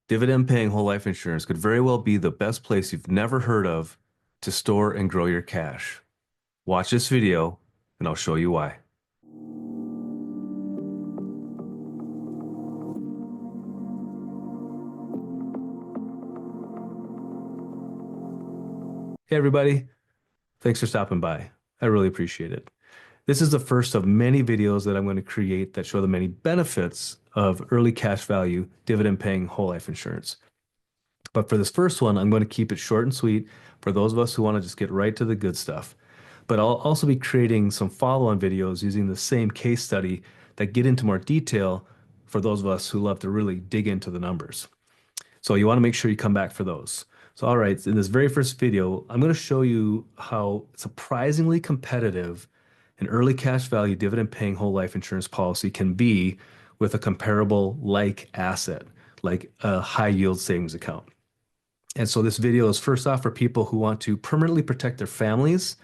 Dividend paying whole life insurance could very well be the best place you've never heard of to store and grow your cash. Watch this video and I'll show you why. Hey everybody, thanks for stopping by. I really appreciate it. This is the first of many videos that I'm going to create that show the many benefits of early cash value dividend paying whole life insurance. But for this first one, I'm going to keep it short and sweet for those of us who want to just get right to the good stuff. But I'll also be creating some follow-on videos using the same case study that get into more detail for those of us who love to really dig into the numbers. So you want to make sure you come back for those. So all right, in this very first video, I'm going to show you how surprisingly competitive an early cash value dividend paying whole life insurance policy can be with a comparable like asset, like a high yield savings account. And so this video is first off for people who want to permanently protect their families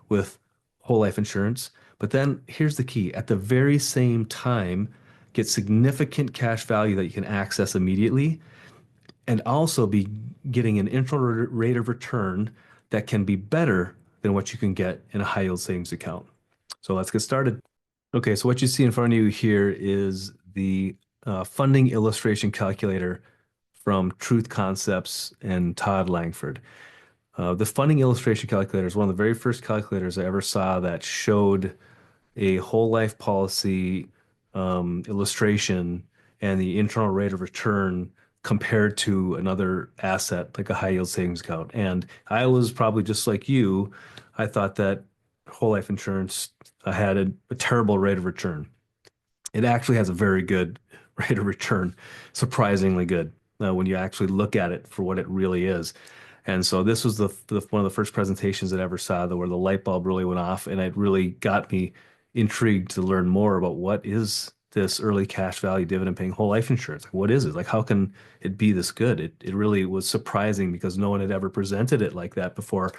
with whole life insurance. But then here's the key. At the very same time, get significant cash value that you can access immediately and also be getting an internal rate of return that can be better than what you can get in a high yield savings account. So let's get started. Okay, so what you see in front of you here is the funding illustration calculator from Truth Concepts and Todd Langford. The funding illustration calculator is one of the very first calculators I ever saw that showed a whole life policy illustration and the internal rate of return compared to another asset like a high yield savings account. And I was probably just like you. I thought that whole life insurance had a terrible rate of return. It actually has a very good rate of return, surprisingly good when you actually look at it for what it really is. And so this was one of the first presentations that I ever saw where the light bulb really went off, and it really got me intrigued to learn more about what is this early cash value dividend paying whole life insurance. Like, what is it? Like, how can it be this good? It really was surprising because no one had ever presented it like that before.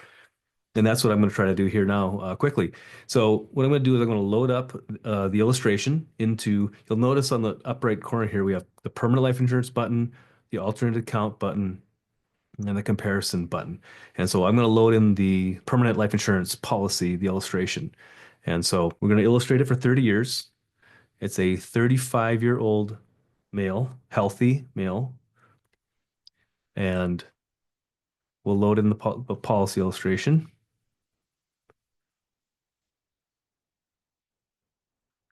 And that's what I'm going to try to do here now quickly. So what I'm going to do is I'm going to load up the illustration into, you'll notice on the upper right corner here, we have the permanent life insurance button, the alternate account button, and the comparison button. And so I'm going to load in the permanent life insurance policy, the illustration. And so we're going to illustrate it for 30 years. It's a 35-year-old male, healthy male, and we'll load in the policy illustration.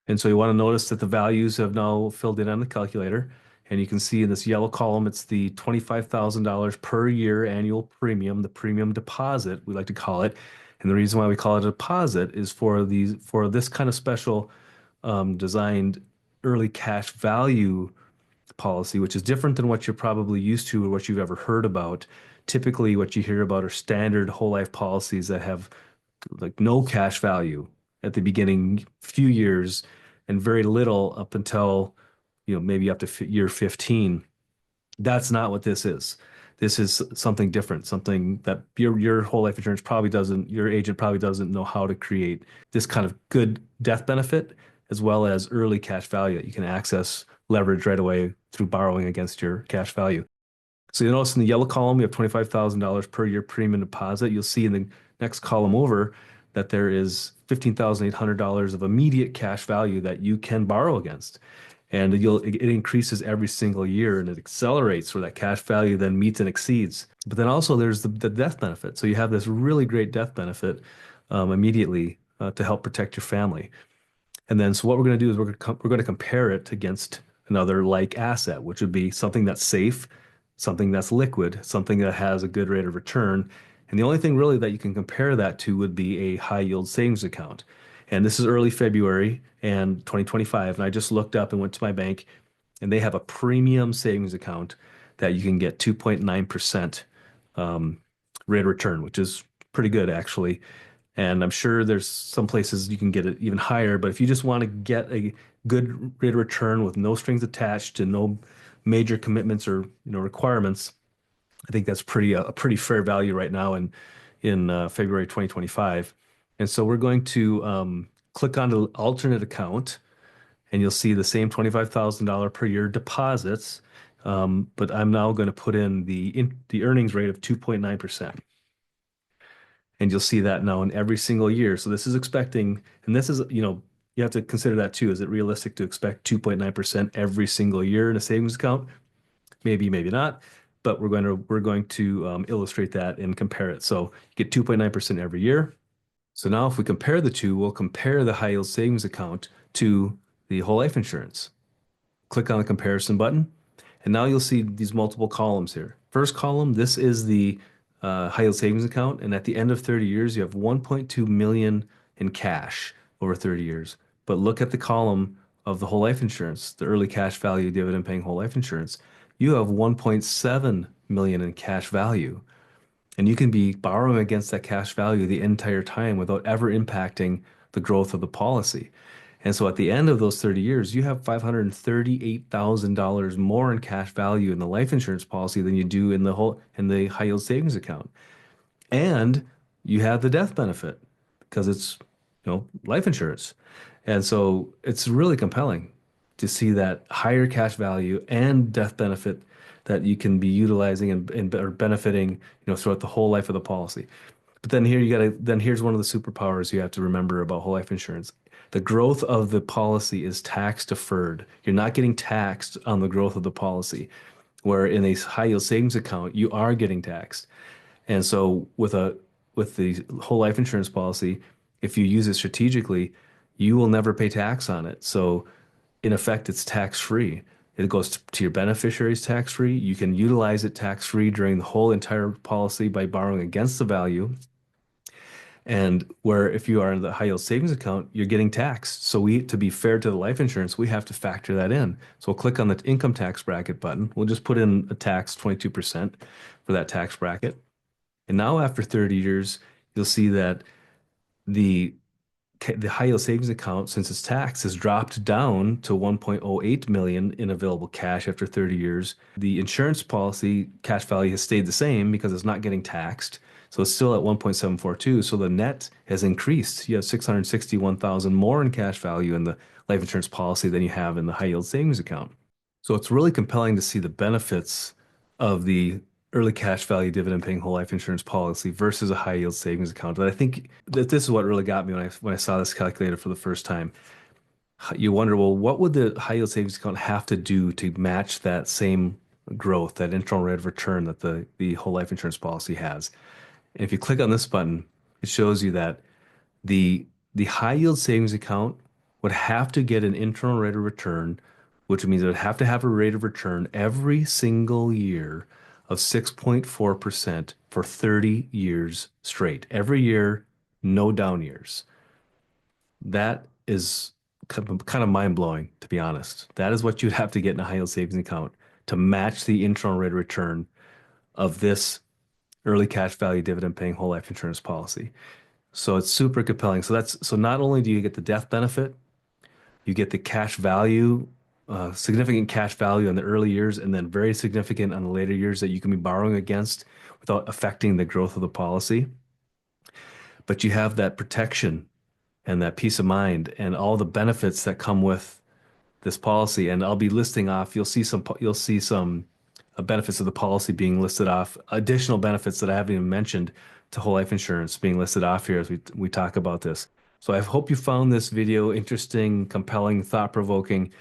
And so you want to notice that the values have now filled in on the calculator. And you can see in this yellow column, it's the $25,000 per year annual premium, the premium deposit, we like to call it. And the reason why we call it a deposit is for this kind of special designed early cash value policy, which is different than what you're probably used to or what you've ever heard about. Typically, what you hear about are standard whole life policies that have like no cash value at the beginning few years and very little up until, maybe up to year 15. That's not what this is. This is something different, something that your whole life insurance probably doesn't, your agent probably doesn't know how to create this kind of good death benefit as well as early cash value that you can access leverage right away through borrowing against your cash value. So you notice in the yellow column, we have $25,000 per year premium deposit. You'll see in the next column over that there is $15,800 of immediate cash value that you can borrow against. And it increases every single year and it accelerates where that cash value then meets and exceeds. But then also there's the death benefit. So you have this really great death benefit immediately to help protect your family. And then so what we're going to do is we're going to compare it against another like asset, which would be something that's safe, something that's liquid, something that has a good rate of return. And the only thing really that you can compare that to would be a high yield savings account. And this is early February and 2025. And I just looked up and went to my bank and they have a premium savings account that you can get 2.9% rate of return, which is pretty good actually. And I'm sure there's some places you can get it even higher, but if you just want to get a good rate of return with no strings attached and no major commitments or requirements, I think that's a pretty fair value right now in February 2025. And so we're going to click on the alternate account, and you'll see the same $25,000 per year deposits. but I'm now going to put in the earnings rate of 2.9%. And you'll see that now in every single year. So this is expecting, and this is, you have to consider that too. Is it realistic to expect 2.9% every single year in a savings account? Maybe, maybe not. But we're going to illustrate that and compare it. So you get 2.9% every year. So now if we compare the two, we'll compare the high yield savings account to the whole life insurance. Click on the comparison button, and now you'll see these multiple columns here. First column, this is the high yield savings account, and at the end of 30 years, you have 1.2 million in cash over 30 years. But look at the column of the whole life insurance, the early cash value dividend paying whole life insurance. You have 1.7 million in cash value. And you can be borrowing against that cash value the entire time without ever impacting the growth of the policy. And so at the end of those 30 years, you have $538,000 more in cash value in the life insurance policy than you do in the high yield savings account. And you have the death benefit because it's, life insurance. And so it's really compelling to see that higher cash value and death benefit that you can be utilizing and are benefiting, throughout the whole life of the policy. But then here's one of the superpowers you have to remember about whole life insurance. The growth of the policy is tax deferred. You're not getting taxed on the growth of the policy, where in a high yield savings account, you are getting taxed. And so with the whole life insurance policy, if you use it strategically, you will never pay tax on it. So in effect, it's tax free. It goes to your beneficiaries tax free. You can utilize it tax free during the whole entire policy by borrowing against the value. And where if you are in the high yield savings account, you're getting taxed. So to be fair to the life insurance, we have to factor that in. So we'll click on the income tax bracket button. We'll just put in a tax 22% for that tax bracket. And now after 30 years, you'll see that the the high yield savings account, since it's taxed, has dropped down to 1.08 million in available cash after 30 years. The insurance policy cash value has stayed the same because it's not getting taxed. So it's still at 1.742. So the net has increased. You have 661,000 more in cash value in the life insurance policy than you have in the high yield savings account. So it's really compelling to see the benefits of the early cash value dividend paying whole life insurance policy versus a high yield savings account. And I think that this is what really got me when I saw this calculator for the first time. You wonder, well, what would the high yield savings account have to do to match that same growth, that internal rate of return that the whole life insurance policy has? And if you click on this button, it shows you that the high yield savings account would have to get an internal rate of return, which means it would have to have a rate of return every single year of 6.4% for 30 years straight. Every year, no down years. That is kind of mind-blowing, to be honest. That is what you'd have to get in a high yield savings account to match the internal rate of return of this early cash value dividend paying whole life insurance policy. So it's super compelling. So not only do you get the death benefit, you get the cash value, significant cash value in the early years, and then very significant on the later years that you can be borrowing against without affecting the growth of the policy. But you have that protection and that peace of mind and all the benefits that come with this policy. And I'll be listing off. You'll see some benefits of the policy being listed off. Additional benefits that I haven't even mentioned to whole life insurance being listed off here as we talk about this. So I hope you found this video interesting, compelling, thought-provoking.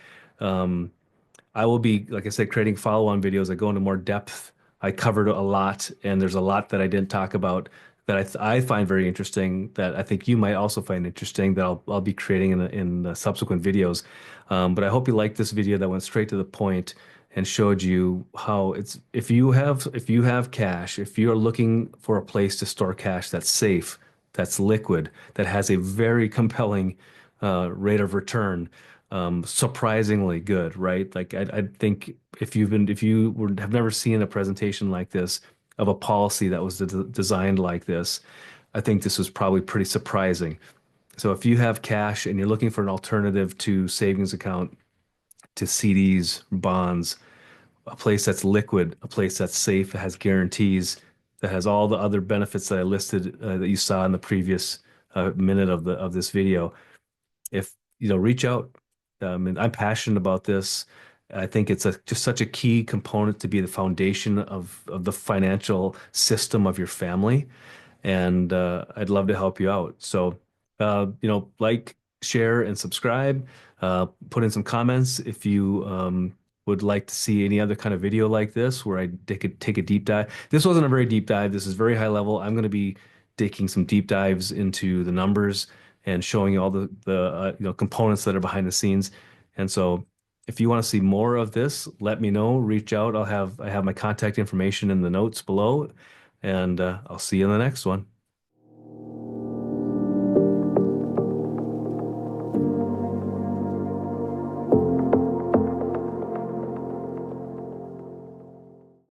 I will be, like I said, creating follow-on videos that go into more depth. I covered a lot, and there's a lot that I didn't talk about that I find very interesting that I think you might also find interesting that I'll be creating in the subsequent videos. But I hope you liked this video that went straight to the point and showed you how it's if you have cash, if you're looking for a place to store cash that's safe, that's liquid, that has a very compelling rate of return, surprisingly good, right? Like I think if have never seen a presentation like this of a policy that was designed like this, I think this was probably pretty surprising. So if you have cash and you're looking for an alternative to savings account, to CDs, bonds, a place that's liquid, a place that's safe, that has guarantees, that has all the other benefits that I listed that you saw in the previous minute of this video. If reach out. And I'm passionate about this. I think it's just such a key component to be the foundation of the financial system of your family. And I'd love to help you out. So, like, share, and subscribe. Put in some comments if you would like to see any other kind of video like this where I take a deep dive. This wasn't a very deep dive. This is very high level. I'm going to be taking some deep dives into the numbers and showing you all the components that are behind the scenes. And so, if you want to see more of this, let me know. Reach out. I have my contact information in the notes below, and I'll see you in the next one.